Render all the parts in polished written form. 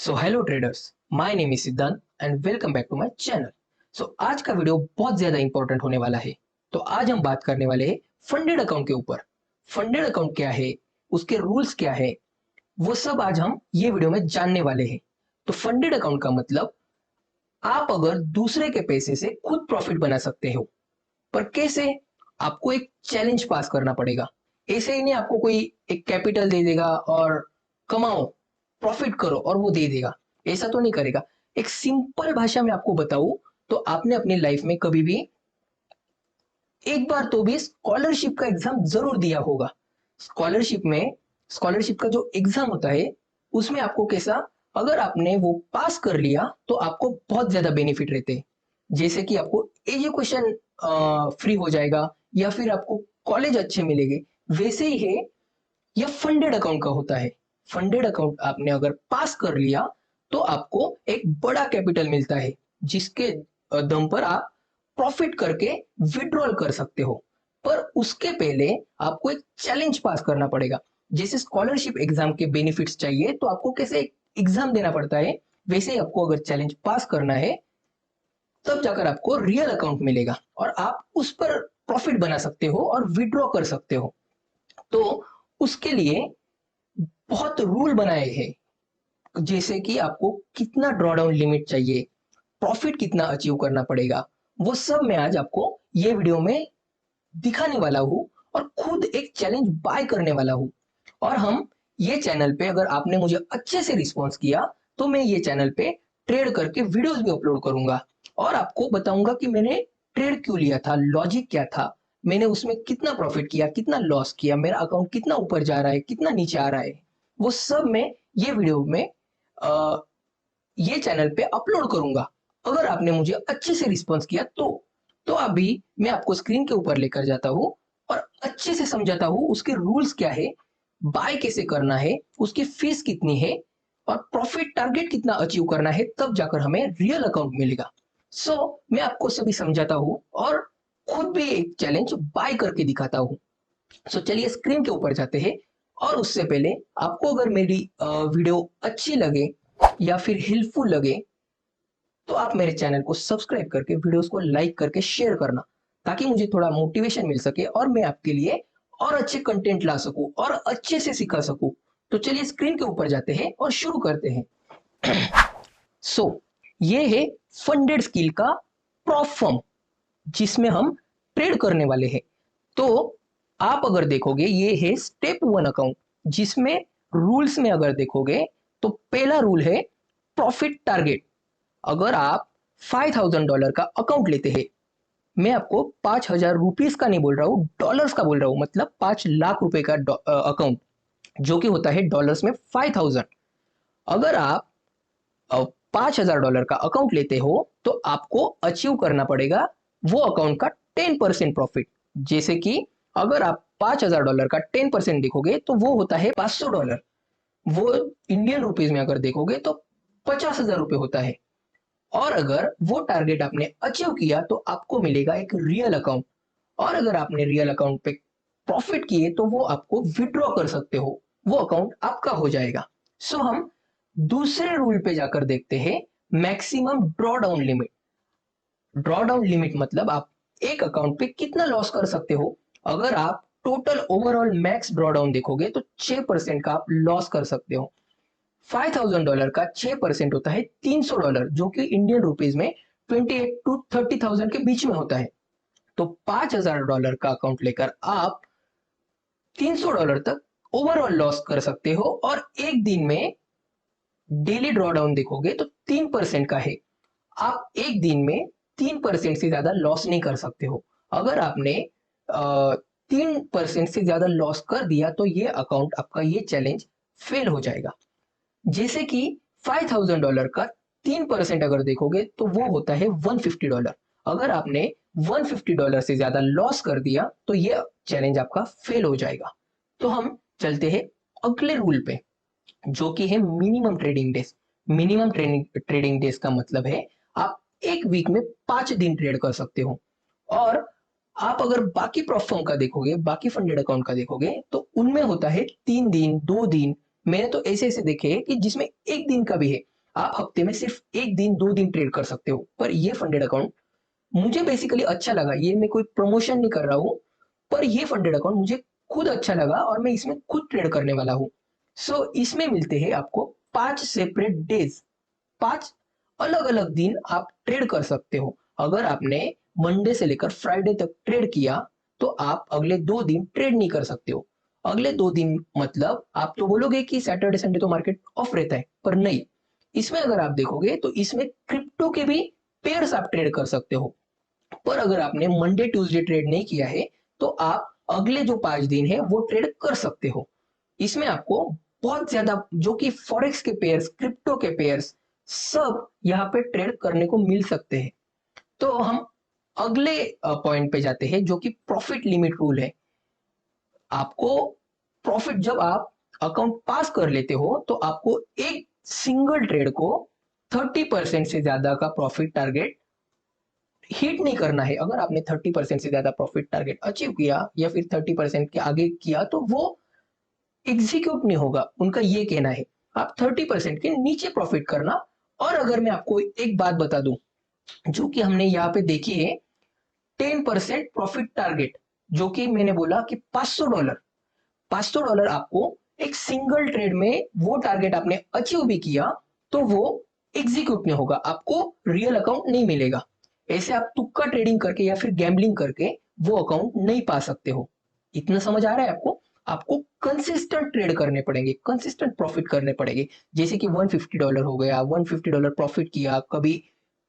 So hello traders, my name is Siddhant and welcome back to my channel. आज का video बहुत ज्यादा important होने वाला है। तो आज हम बात करने वाले हैं फंडेड अकाउंट के ऊपर। फंडेड अकाउंट क्या है, उसके रूल्स क्या है, वो सब आज हम ये वीडियो में जानने वाले हैं। तो फंडेड अकाउंट का मतलब आप अगर दूसरे के पैसे से खुद प्रॉफिट बना सकते हो। पर कैसे? आपको एक चैलेंज पास करना पड़ेगा। ऐसे ही नहीं आपको कोई एक कैपिटल दे देगा और कमाओ, प्रॉफिट करो और वो दे देगा। ऐसा तो नहीं करेगा। एक सिंपल भाषा में आपको बताऊं तो आपने अपनी लाइफ में कभी भी एक बार तो भी स्कॉलरशिप का एग्जाम जरूर दिया होगा। स्कॉलरशिप में स्कॉलरशिप का जो एग्जाम होता है उसमें आपको कैसा, अगर आपने वो पास कर लिया तो आपको बहुत ज्यादा बेनिफिट रहते हैं। जैसे कि आपको एजुकेशन फ्री हो जाएगा या फिर आपको कॉलेज अच्छे मिलेंगे। वैसे ही है, यह फंडेड अकाउंट का होता है। फंडेड अकाउंट आपने अगर पास कर लिया तो आपको एक बड़ा कैपिटल मिलता है, जिसके दम पर आप प्रॉफिट करके विड्रॉल कर सकते हो। पर उसके पहले आपको एक चैलेंज पास करना पड़ेगा। जैसे स्कॉलरशिप एग्जाम के बेनिफिट्स चाहिए तो आपको कैसे एग्जाम देना पड़ता है, वैसे ही आपको अगर चैलेंज पास करना है तब जाकर आपको रियल अकाउंट मिलेगा और आप उस पर प्रॉफिट बना सकते हो और विड्रॉ कर सकते हो। तो उसके लिए बहुत रूल बनाए हैं। जैसे कि आपको कितना ड्रॉडाउन लिमिट चाहिए, प्रॉफिट कितना अचीव करना पड़ेगा, वो सब मैं आज आपको ये वीडियो में दिखाने वाला हूँ और खुद एक चैलेंज बाय करने वाला हूँ। और हम ये चैनल पे, अगर आपने मुझे अच्छे से रिस्पॉन्स किया तो मैं ये चैनल पे ट्रेड करके वीडियोस भी अपलोड करूंगा और आपको बताऊंगा कि मैंने ट्रेड क्यों लिया था, लॉजिक क्या था, मैंने उसमें कितना प्रॉफिट किया, कितना लॉस किया, मेरा अकाउंट कितना ऊपर जा रहा है, कितना नीचे आ रहा है। वो सब मैं ये वीडियो में ये चैनल पे अपलोड करूंगा। अगर आपने मुझे अच्छे से रिस्पॉन्स किया तो अभी मैं आपको स्क्रीन के ऊपर लेकर जाता हूँ और अच्छे से समझाता हूँ उसके रूल्स क्या है, बाय कैसे करना है, उसकी फीस कितनी है और प्रॉफिट टारगेट कितना अचीव करना है, तब जाकर हमें रियल अकाउंट मिलेगा। मैं आपको सभी समझाता हूँ और खुद भी एक चैलेंज बाय करके दिखाता हूँ। चलिए स्क्रीन के ऊपर जाते हैं। और उससे पहले आपको अगर मेरी वीडियो अच्छी लगे या फिर हेल्पफुल लगे तो आप मेरे चैनल को सब्सक्राइब करके वीडियोस को लाइक करके शेयर करना, ताकि मुझे थोड़ा मोटिवेशन मिल सके और मैं आपके लिए और अच्छे कंटेंट ला सकूं और अच्छे से सिखा सकूं। तो चलिए स्क्रीन के ऊपर जाते हैं और शुरू करते हैं। सो ये है फंडेड स्किल का प्रॉप फॉर्म, जिसमें हम ट्रेड करने वाले हैं। तो आप अगर देखोगे ये है स्टेप वन अकाउंट, जिसमें रूल्स में अगर देखोगे तो पहला रूल है प्रॉफिट टारगेट। अगर आप $5,000 का अकाउंट लेते हैं, मैं आपको 5,000 रुपीज का नहीं बोल रहा हूँ, डॉलर्स का बोल रहा हूँ, मतलब 5 लाख रुपए का अकाउंट, जो कि होता है डॉलर्स में 5,000। अगर आप $5,000 का अकाउंट लेते हो तो आपको अचीव करना पड़ेगा वो अकाउंट का 10% प्रॉफिट। जैसे कि अगर आप $5,000 का 10% देखोगे तो वो होता है $500। वो इंडियन रुपीज में अगर देखोगे तो 50,000 रुपए होता है। और अगर वो टारगेट आपने अचीव किया तो आपको मिलेगा एक रियल अकाउंट। और अगर आपने रियल अकाउंट पे प्रॉफिट किए तो वो आपको विड्रॉ कर सकते हो, वो अकाउंट आपका हो जाएगा। हम दूसरे रूल पे जाकर देखते हैं, maximum draw down limit. Draw down limit मतलब आप एक अकाउंट पे कितना लॉस कर सकते हो। अगर आप total overall max draw down देखोगे तो 6% का आप लॉस कर सकते हो। $5,000 का 6% होता है $300, जो कि इंडियन रुपीज में 28 to 30,000 के बीच में होता है। तो $5,000 का अकाउंट लेकर आप $300 तक ओवरऑल लॉस कर सकते हो। और एक दिन में डेली ड्रॉ डाउन देखोगे तो 3% का है। आप एक दिन में 3% से ज्यादा लॉस नहीं कर सकते हो। अगर आपने 3% से ज्यादा लॉस कर दिया तो ये अकाउंट आपका, ये चैलेंज फेल हो जाएगा। जैसे कि $5,000 का 3% अगर देखोगे तो वो होता है $150। अगर आपने $150 से ज्यादा लॉस कर दिया तो ये चैलेंज आपका फेल हो जाएगा। तो हम चलते हैं अगले रूल पे, जो कि है minimum trading days. Minimum trading days का मतलब है आप एक वीक में 5 दिन ट्रेड कर सकते हो। और आप अगर बाकी प्रॉप फर्म का देखोगे, बाकी फंडेड अकाउंट का देखोगे तो उनमें होता है 3 दिन, 2 दिन। मैंने तो ऐसे ऐसे देखे हैं कि जिसमें एक दिन का भी है। आप हफ्ते में सिर्फ एक दिन 2 दिन ट्रेड कर सकते हो। पर ये फंडेड अकाउंट मुझे बेसिकली अच्छा लगा, ये मैं कोई प्रमोशन नहीं कर रहा हूँ, पर ये फंडेड अकाउंट मुझे खुद अच्छा लगा और मैं इसमें खुद ट्रेड करने वाला हूँ। सो इसमें मिलते हैं आपको 5 सेपरेट डेज, 5 अलग अलग दिन आप ट्रेड कर सकते हो। अगर आपने मंडे से लेकर फ्राइडे तक ट्रेड किया तो आप अगले 2 दिन ट्रेड नहीं कर सकते हो। अगले 2 दिन मतलब आप तो बोलोगे कि सैटरडे संडे तो मार्केट ऑफ रहता है, पर नहीं। इसमें अगर आप देखोगे तो इसमें क्रिप्टो के भी पेयर्स आप ट्रेड कर सकते हो। पर अगर आपने मंडे ट्यूसडे ट्रेड नहीं किया है तो आप अगले जो 5 दिन है वो ट्रेड कर सकते हो। इसमें आपको बहुत ज्यादा जो कि फॉरेक्स के पेयर्स, क्रिप्टो के पेयर्स सब यहाँ पे ट्रेड करने को मिल सकते हैं। तो हम अगले पॉइंट पे जाते हैं जो कि प्रॉफिट लिमिट रूल है। आपको प्रॉफिट जब आप अकाउंट पास कर लेते हो तो आपको एक सिंगल ट्रेड को 30% से ज्यादा का प्रॉफिट टारगेट हिट नहीं करना है। अगर आपने 30% से ज्यादा प्रॉफिट टारगेट अचीव किया या फिर 30% के आगे किया तो वो एग्जीक्यूट नहीं होगा, उनका ये कहना है। आप 30% के नीचे प्रॉफिट करना। और अगर मैं आपको एक बात बता दूं जो कि हमने यहाँ पे देखी है, 10% प्रॉफिट टारगेट, जो कि मैंने बोला कि $500, $500 आपको एक सिंगल ट्रेड में वो टारगेट आपने अचीव भी किया तो वो एग्जीक्यूट नहीं होगा, आपको रियल अकाउंट नहीं मिलेगा। ऐसे आप तुक्का ट्रेडिंग करके या फिर गैम्बलिंग करके वो अकाउंट नहीं पा सकते हो। इतना समझ आ रहा है आपको? आपको कंसिस्टेंट ट्रेड करने पड़ेंगे, कंसिस्टेंट प्रॉफिट करने पड़ेंगे। जैसे कि $150 हो गया, $150 प्रॉफिट किया, कभी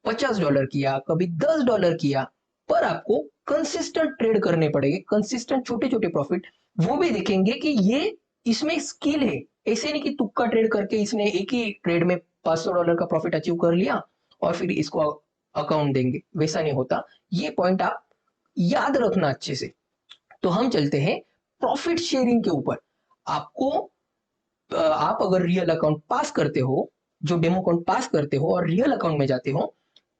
$50 किया, कभी $10 किया, पर आपको कंसिस्टेंट ट्रेड करने पड़ेंगे, कंसिस्टेंट छोटे छोटे प्रॉफिट। वो भी देखेंगे कि ये इसमें स्किल है। ऐसे नहीं कि तुक्का ट्रेड करके इसने एक ही ट्रेड में $500 का प्रॉफिट अचीव कर लिया और फिर इसको अकाउंट देंगे, वैसा नहीं होता। ये पॉइंट आप याद रखना अच्छे से। तो हम चलते हैं प्रॉफिट शेयरिंग के ऊपर। आपको आप अगर रियल अकाउंट पास करते हो, जो डेमो अकाउंट पास करते हो और रियल अकाउंट में जाते हो,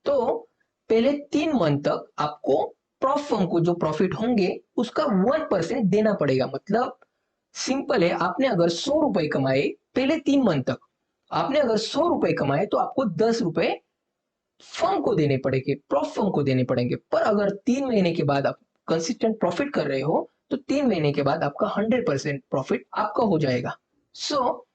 तो पहले 3 मंथ तक आपको प्रॉफ फर्म को जो प्रॉफिट होंगे उसका 1% देना पड़ेगा। मतलब सिंपल है, आपने अगर ₹100 कमाए पहले 3 मंथ तक, आपने अगर ₹100 कमाए तो आपको ₹10 फर्म को देने पड़ेंगे, प्रॉफ फर्म को देने पड़ेंगे। पर अगर 3 महीने के बाद आप कंसिस्टेंट प्रॉफिट कर रहे हो तो 3 महीने के बाद आपका 100% प्रॉफिट आपका हो जाएगा। सो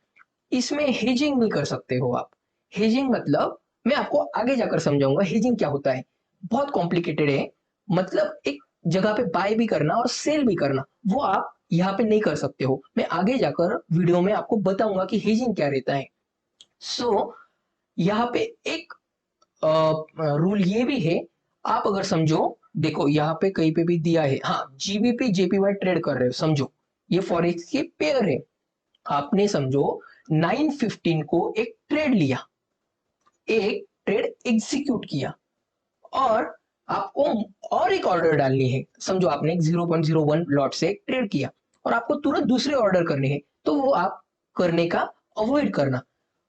इसमें हेजिंग नहीं कर सकते हो आप। हेजिंग मतलब मैं आपको आगे जाकर समझाऊंगा हेजिंग क्या होता है, बहुत कॉम्प्लिकेटेड है। मतलब एक जगह पे बाय भी करना और सेल भी करना, वो आप यहाँ पे नहीं कर सकते हो। मैं आगे जाकर वीडियो में आपको बताऊंगा कि हेजिंग क्या रहता है। सो यहाँ पे एक रूल ये भी है, आप अगर समझो, देखो यहाँ पे कहीं पे भी दिया है, हाँ जीबीपी जेपीवाई ट्रेड कर रहे हो, समझो ये फॉरेक्स के पेयर है। आपने समझो 9:15 को एक ट्रेड लिया, एक ट्रेड एग्जीक्यूट किया, और आपको और एक ऑर्डर डालनी है। समझो आपने एक 0.01 लॉट से एक ट्रेड किया और आपको तुरंत दूसरे ऑर्डर करने हैं, तो वो आप करने का अवॉइड करना।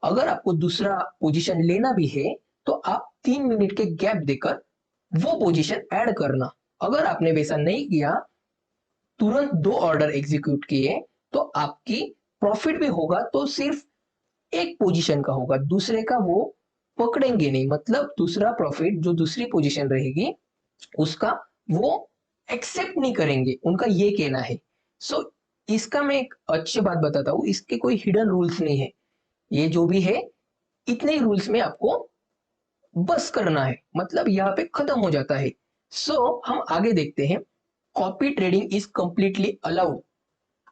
अगर आपको दूसरा पोजीशन लेना भी है तो आप 3 मिनट के गैप देकर वो पोजीशन ऐड करना। अगर आपने वैसा नहीं किया, तुरंत 2 ऑर्डर एग्जीक्यूट किए, तो आपकी प्रॉफिट भी होगा तो सिर्फ एक पोजीशन का होगा, दूसरे का वो पकड़ेंगे नहीं। मतलब दूसरा प्रॉफिट जो दूसरी पोजीशन रहेगी उसका वो एक्सेप्ट नहीं करेंगे, उनका ये कहना है। सो इसका मैं एक अच्छी बात बताता हूँ, इसके कोई हिडन रूल्स नहीं है। ये जो भी है इतने ही रूल्स में आपको बस करना है, मतलब यहाँ पे खत्म हो जाता है। सो हम आगे देखते हैं, copy trading is completely allowed.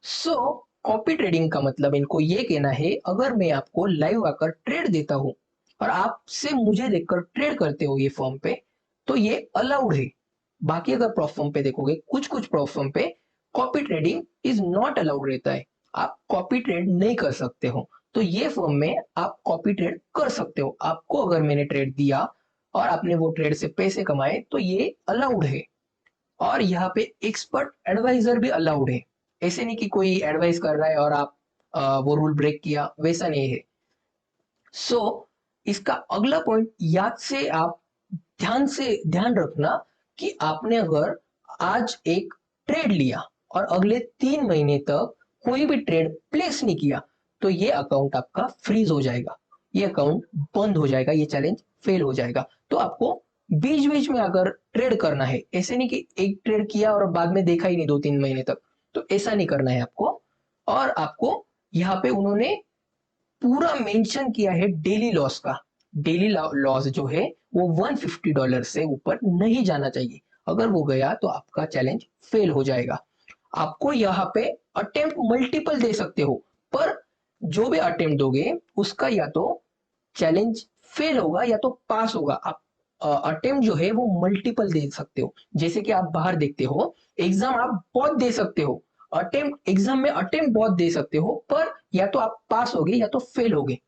So copy trading का मतलब इनको ये कहना है, अगर मैं आपको लाइव आकर ट्रेड देता हूं और आपसे मुझे देखकर ट्रेड करते हो ये फॉर्म पे, तो ये अलाउड है। बाकी अगर प्रॉप फॉर्म पे देखोगे, कुछ कुछ प्रॉप फॉर्म पे copy trading is not allowed रहता है, आप कॉपी ट्रेड नहीं कर सकते हो। तो ये फॉर्म में आप कॉपी ट्रेड कर सकते हो। आपको अगर मैंने ट्रेड दिया और आपने वो ट्रेड से पैसे कमाए तो ये अलाउड है। और यहाँ पे एक्सपर्ट एडवाइजर भी अलाउड है। ऐसे नहीं कि कोई एडवाइस कर रहा है और आप वो रूल ब्रेक किया, वैसा नहीं है। सो इसका अगला पॉइंट याद से आप ध्यान रखना कि आपने अगर आज एक ट्रेड लिया और अगले 3 महीने तक कोई भी ट्रेड प्लेस नहीं किया तो ये अकाउंट आपका फ्रीज हो जाएगा। ये अकाउंट बंद हो जाएगा, ये चैलेंज फेल हो जाएगा। तो आपको बीच बीच में अगर ट्रेड करना है, ऐसे नहीं कि एक ट्रेड किया और बाद में देखा ही नहीं 2-3 महीने तक, तो ऐसा नहीं करना है आपको। और आपको यहाँ पे उन्होंने पूरा मेंशन किया है डेली लॉस का। डेली लॉस जो है वो $150 से ऊपर नहीं जाना चाहिए। अगर वो गया तो आपका चैलेंज फेल हो जाएगा। आपको यहाँ पे अटेम्प्ट मल्टीपल दे सकते हो, पर जो भी अटेम्प्ट दोगे उसका या तो चैलेंज फेल होगा या तो पास होगा। आप अटेम्प्ट जो है वो मल्टीपल दे सकते हो। जैसे कि आप बाहर देखते हो, एग्जाम आप बहुत दे सकते हो, अटेम्प्ट एग्जाम में अटेम्प्ट बहुत दे सकते हो, पर या तो आप पास होगे या तो फेल होगे।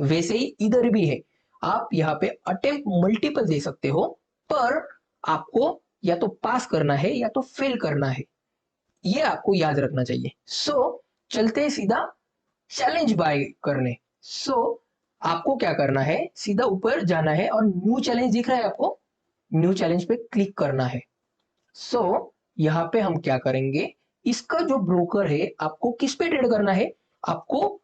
वैसे ही इधर भी है, आप यहाँ पे अटेम्प्ट मल्टीपल दे सकते हो, पर आपको या तो पास करना है या तो फेल करना है। ये आपको याद रखना चाहिए। चलते हैं सीधा चैलेंज बाय करने। आपको क्या करना है, सीधा ऊपर जाना है और न्यू चैलेंज दिख रहा है आपको, न्यू चैलेंज पे क्लिक करना है। सो यहाँ पे हम क्या करेंगे, इसका जो ब्रोकर है आपको किस पे ट्रेड करना है, आपको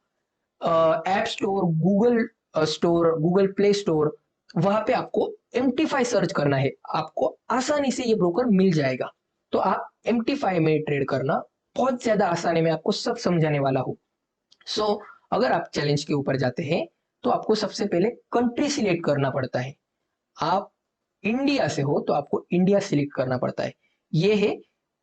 app store, Google store, Google play store, वहां पे आपको MT5 सर्च करना है। आपको आसानी से ये ब्रोकर मिल जाएगा। तो आप MT5 में ट्रेड करना, बहुत ज्यादा आसानी में आपको सब समझाने वाला हूँ। अगर आप चैलेंज के ऊपर जाते हैं तो आपको सबसे पहले कंट्री सिलेक्ट करना पड़ता है। आप इंडिया से हो तो आपको इंडिया सिलेक्ट करना पड़ता है। ये है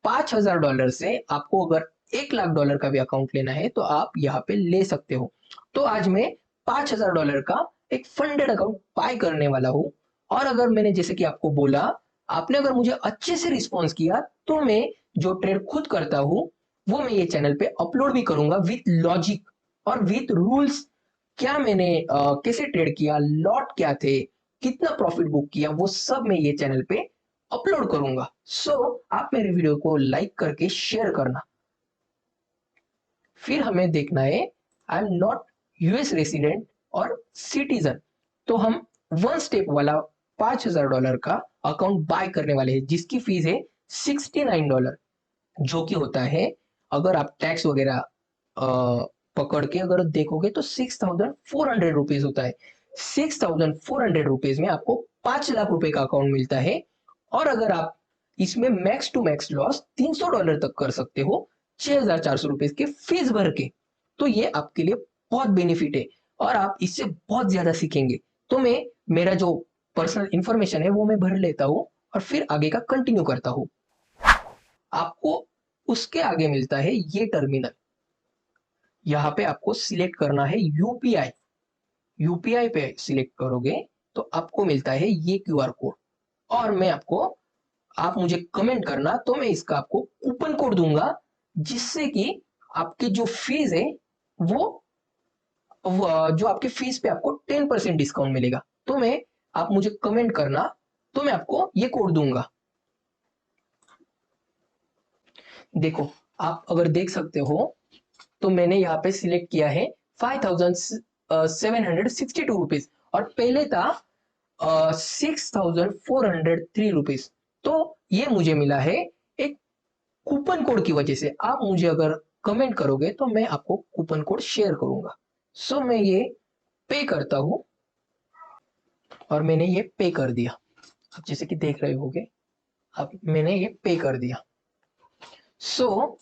$5,000 से, आपको अगर $1,00,000 का भी अकाउंट लेना है तो आप यहाँ पे ले सकते हो। तो आज मैं $5,000 का एक फंडेड अकाउंट बाय करने वाला हूँ। और अगर मैंने जैसे कि आपको बोला, आपने अगर मुझे अच्छे से रिस्पॉन्स किया तो मैं जो ट्रेड खुद करता हूँ वो मैं ये चैनल पे अपलोड भी करूंगा विथ लॉजिक और विथ रूल्स। क्या मैंने कैसे ट्रेड किया, लॉट क्या थे, कितना प्रॉफिट बुक किया, वो सब मैं ये चैनल पे अपलोड करूंगा। आप मेरे वीडियो को लाइक करके शेयर करना। फिर हमें देखना है, I am not US resident और सिटीजन। तो हम वन स्टेप वाला $5,000 का अकाउंट बाय करने वाले हैं, जिसकी फीस है $69, जो कि होता है, अगर आप टैक्स वगैरह पकड़ के अगर देखोगे तो ₹6,400 होता है। ₹6,400 में आपको 5 लाख रुपए का अकाउंट मिलता है। और अगर आप इसमें मैक्स टू मैक्स लॉस $300 तक कर सकते हो, ₹6,400 के फीस भर के। तो ये आपके लिए बहुत बेनिफिट है और आप इससे बहुत ज्यादा सीखेंगे। तो मैं मेरा जो पर्सनल इंफॉर्मेशन है वो मैं भर लेता हूँ और फिर आगे का कंटिन्यू करता हूँ। आपको उसके आगे मिलता है ये टर्मिनल। यहाँ पे आपको सिलेक्ट करना है यूपीआई। यूपीआई पे सिलेक्ट करोगे तो आपको मिलता है ये क्यूआर कोड। और मैं आपको, आप मुझे कमेंट करना तो मैं इसका आपको कूपन कोड दूंगा, जिससे कि आपकी जो फीस है वो, जो आपके फीस पे आपको 10% डिस्काउंट मिलेगा। तो मैं, आप मुझे कमेंट करना तो मैं आपको ये कोड दूंगा। देखो, आप अगर देख सकते हो तो मैंने यहाँ पे सिलेक्ट किया है ₹5,762 और पहले था ₹6,403। तो ये मुझे मिला है एक कूपन कोड की वजह से। आप मुझे अगर कमेंट करोगे तो मैं आपको कूपन कोड शेयर करूंगा। मैं ये पे करता हूं और मैंने ये पे कर दिया। आप जैसे कि देख रहे होगे, अब मैंने ये पे कर दिया। सो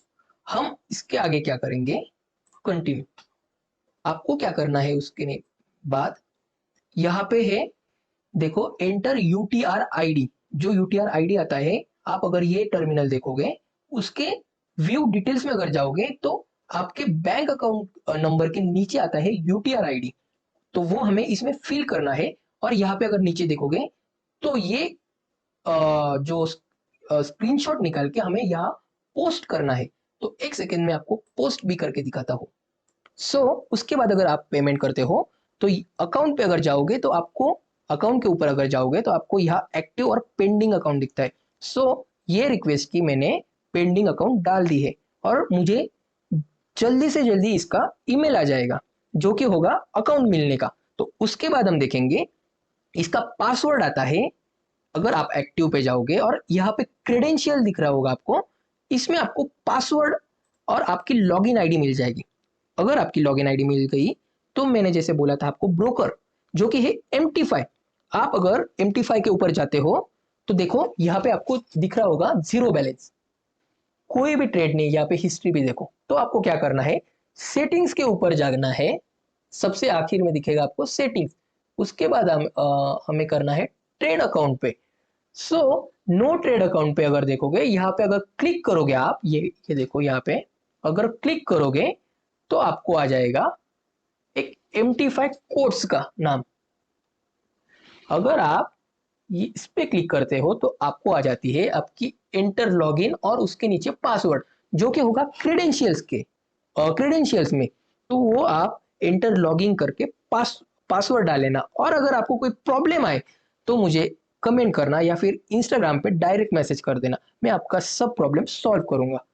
हम इसके आगे क्या करेंगे, कंटिन्यू। आपको क्या करना है उसके बाद, यहाँ पे है, देखो, एंटर यूटीआर आईडी। जो यूटीआर आईडी आता है, आप अगर ये टर्मिनल देखोगे, उसके व्यू डिटेल्स में अगर जाओगे तो आपके बैंक अकाउंट नंबर के नीचे आता है यूटीआर आईडी। तो वो हमें इसमें फिल करना है। और यहाँ पे अगर नीचे देखोगे तो ये जो स्क्रीनशॉट निकाल के हमें यहाँ पोस्ट करना है। तो एक सेकेंड में आपको पोस्ट भी करके दिखाता हूँ। उसके बाद अगर आप पेमेंट करते हो तो अकाउंट पे अगर जाओगे तो आपको, अकाउंट के ऊपर अगर जाओगे तो आपको यहाँ एक्टिव और पेंडिंग अकाउंट दिखता है। ये रिक्वेस्ट की मैंने पेंडिंग अकाउंट डाल दी है और मुझे जल्दी से जल्दी इसका ईमेल आ जाएगा, जो कि होगा अकाउंट मिलने का। तो उसके बाद हम देखेंगे इसका पासवर्ड आता है। अगर आप एक्टिव पे जाओगे और यहाँ पे क्रेडेंशियल दिख रहा होगा आपको, इसमें आपको पासवर्ड और आपकी लॉगिन आईडी मिल जाएगी। अगर आपकी लॉगिन आईडी मिल गई तो मैंने जैसे बोला था आपको ब्रोकर जो कि है MT5। आप अगर MT5 के ऊपर जाते हो तो देखो यहाँ पे आपको दिख रहा होगा जीरो बैलेंस, कोई भी ट्रेड नहीं, यहाँ पे हिस्ट्री भी देखो। तो आपको क्या करना है, सेटिंग्स के ऊपर जाना है, सबसे आखिर में दिखेगा आपको सेटिंग्स। उसके बाद हमें करना है ट्रेड अकाउंट पे। सो नो ट्रेड अकाउंट पे अगर देखोगे, यहाँ पे अगर क्लिक करोगे आप, ये देखो यहाँ पे अगर क्लिक करोगे तो आपको आ जाएगा एक MT5 कोड्स का नाम। अगर आप ये इस पे क्लिक करते हो तो आपको आ जाती है आपकी इंटर लॉगिन और उसके नीचे पासवर्ड जो कि होगा क्रेडेंशियल्स के क्रेडेंशियल्स में। तो वो आप इंटर लॉगिन करके पासवर्ड डाल लेना। और अगर आपको कोई प्रॉब्लम आए तो मुझे कमेंट करना या फिर इंस्टाग्राम पे डायरेक्ट मैसेज कर देना, मैं आपका सब प्रॉब्लम सॉल्व करूंगा।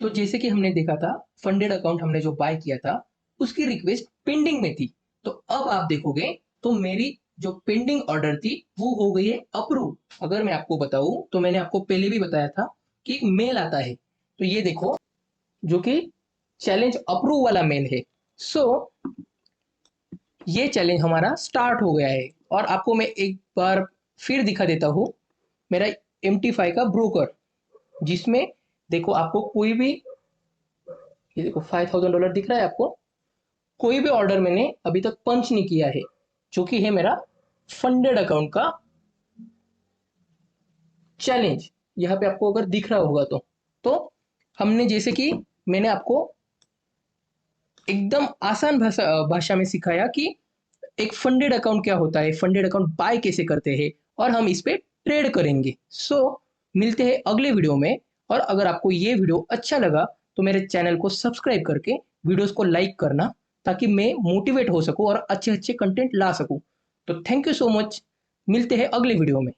तो जैसे कि हमने देखा था, फंडेड अकाउंट हमने जो बाय किया था उसकी रिक्वेस्ट पेंडिंग में थी। तो अब आप देखोगे तो मेरी जो पेंडिंग ऑर्डर थी वो हो गई है अप्रूव। अगर मैं आपको बताऊं तो मैंने आपको पहले भी बताया था कि एक मेल आता है, तो ये देखो जो कि चैलेंज अप्रूव वाला मेल है। सो ये चैलेंज हमारा स्टार्ट हो गया है। और आपको मैं एक बार फिर दिखा देता हूँ मेरा MT5 का ब्रोकर, जिसमें देखो आपको कोई भी, ये देखो $5000 दिख रहा है आपको, कोई भी ऑर्डर मैंने अभी तक पंच नहीं किया है, जो कि है मेरा फंडेड अकाउंट का चैलेंज। यहाँ पे आपको अगर दिख रहा होगा तो हमने जैसे कि मैंने आपको एकदम आसान भाषा में सिखाया कि एक फंडेड अकाउंट क्या होता है, फंडेड अकाउंट बाय कैसे करते हैं, और हम इस पे ट्रेड करेंगे। सो मिलते हैं अगले वीडियो में। और अगर आपको ये वीडियो अच्छा लगा तो मेरे चैनल को सब्सक्राइब करके वीडियोस को लाइक करना, ताकि मैं मोटिवेट हो सकूं और अच्छे अच्छे कंटेंट ला सकूं। तो थैंक यू सो मच, मिलते हैं अगले वीडियो में।